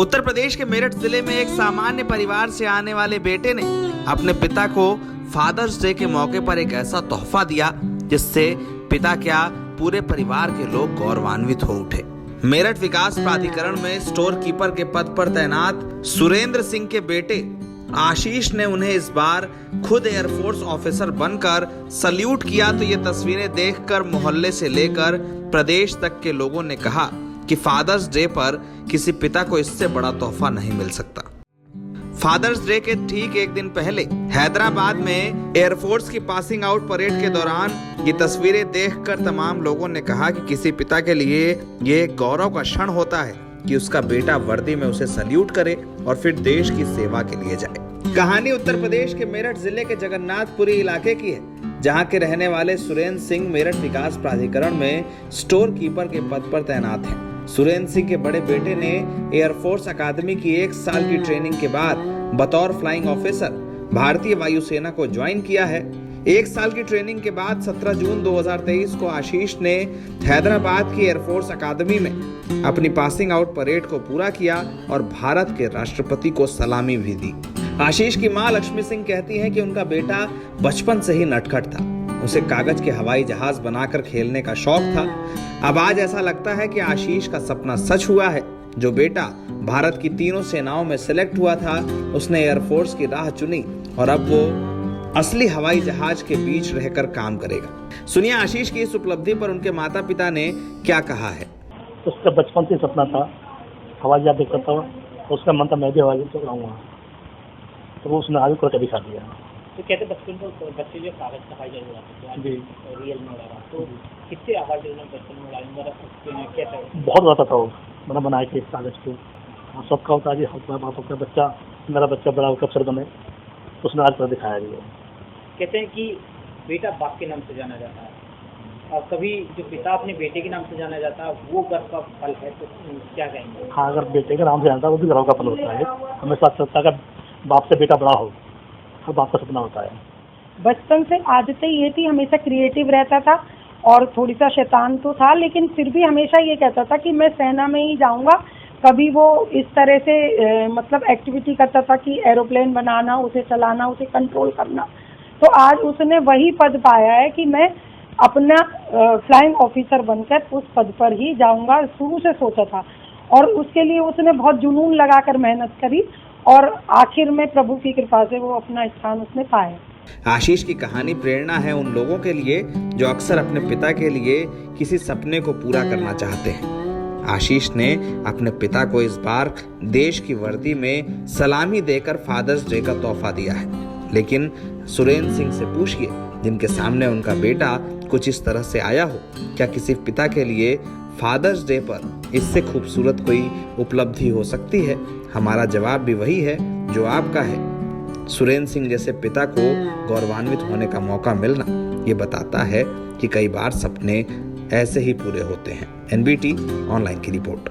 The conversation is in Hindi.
उत्तर प्रदेश के मेरठ जिले में एक सामान्य परिवार से आने वाले बेटे ने अपने पिता को फादर्स डे के मौके पर एक ऐसा तोहफा दिया जिससे पिता क्या पूरे परिवार के लोग गौरवान्वित हो उठे। मेरठ विकास प्राधिकरण में स्टोर कीपर के पद पर तैनात सुरेंद्र सिंह के बेटे आशीष ने उन्हें इस बार खुद एयरफोर्स ऑफिसर बनकर सल्यूट किया तो ये तस्वीरें देखकर मोहल्ले से लेकर प्रदेश तक के लोगों ने कहा कि फादर्स डे पर किसी पिता को इससे बड़ा तोहफा नहीं मिल सकता। फादर्स डे के ठीक एक दिन पहले हैदराबाद में एयरफोर्स की पासिंग आउट परेड के दौरान ये तस्वीरें देखकर तमाम लोगों ने कहा कि किसी पिता के लिए ये एक गौरव का क्षण होता है कि उसका बेटा वर्दी में उसे सल्यूट करे और फिर देश की सेवा के लिए जाए। कहानी उत्तर प्रदेश के मेरठ जिले के जगन्नाथपुरी इलाके की है, जहां के रहने वाले सुरेंद्र सिंह मेरठ विकास प्राधिकरण में स्टोर कीपर के पद पर तैनात हैं। सुरेंद्र सिंह के बड़े बेटे ने एयरफोर्स अकादमी की 1 साल की ट्रेनिंग के बाद बतौर फ्लाइंग ऑफिसर भारतीय वायुसेना को ज्वाइन किया है। 1 साल की ट्रेनिंग के बाद 17 जून 2023 को आशीष ने हैदराबाद की एयरफोर्स अकादमी में अपनी पासिंग आउट परेड को पूरा किया और भारत के राष्ट्रपति को सलामी भी दी। आशीष की मां लक्ष्मी सिंह कहती हैं कि उनका बेटा बचपन से ही नटखट था, उसे कागज के हवाई जहाज बनाकर खेलने का शौक था। अब आज ऐसा लगता है कि आशीष का सपना सच हुआ है। जो बेटा भारत की तीनों सेनाओं में सिलेक्ट हुआ था, उसने एयरफोर्स की राह चुनी और अब वो असली हवाई जहाज के बीच रहकर काम करेगा। सुनिए आशीष की इस उपलब्धि पर उनके माता पिता ने क्या कहा है। उसका बचपन से सपना था हवाई जहाज देखता था, उसका मन था मैं भी हवाई जहाज चलाऊंगा, तो उसने आगे करके दिखा दिया। तो कहते बचपन में बच्चे जो कागज का हवाई जहाज उड़ाते थे, रियल में उड़ा रहा, तो कितने हवाई जहाज में बचपन में उड़ाएंगे कैसे? बहुत उड़ाता था वो, मैंने बनाए थे कागज के। सबका होता है कि आपका बच्चा, मेरा बच्चा बड़ा होकर अफसर बने, उसने आज कर दिखाया भी। कहते हैं कि बेटा बाप के नाम से जाना जाता है और कभी जो पिता अपने बेटे के नाम से जाना जाता है वो गर्व का फल है, तो क्या कहेंगे? हाँ, अगर बेटे के नाम से जानता है वो भी गर्व का फल होता है। हमेशा सोचता है कि बाप से बेटा बड़ा हो, हर बाप का सपना होता है। बचपन से आदतें ये थी, हमेशा क्रिएटिव रहता था और थोड़ी सा शैतान तो था, लेकिन फिर भी हमेशा ये कहता था कि मैं सेना में ही जाऊंगा। कभी वो इस तरह से मतलब एक्टिविटी करता था कि एरोप्लेन बनाना, उसे चलाना, उसे कंट्रोल करना। तो आज उसने वही पद पाया है कि मैं अपना फ्लाइंग ऑफिसर बनकर उस पद पर ही जाऊंगा, शुरू से सोचा था और उसके लिए उसने बहुत जुनून लगाकर मेहनत करी और आखिर में प्रभु की कृपा से वो अपना स्थान उसने पाया। आशीष की कहानी प्रेरणा है उन लोगों के लिए जो अक्सर अपने पिता के लिए किसी सपने को पूरा करना चाहते हैं। आशीष ने अपने पिता को इस बार देश की वर्दी में सलामी देकर फादर्स डे का तोहफा दिया है, लेकिन सुरेंद्र सिंह से पूछिए जिनके सामने उनका बेटा कुछ इस तरह से आया हो, क्या किसी पिता के लिए फादर्स डे पर इससे खूबसूरत कोई उपलब्धि हो सकती है? हमारा जवाब भी वही है जो आपका है। सुरेंद्र सिंह जैसे पिता को गौरवान्वित होने का मौका मिलना ये बताता है कि कई बार सपने ऐसे ही पूरे होते हैं। NBT ऑनलाइन की रिपोर्ट।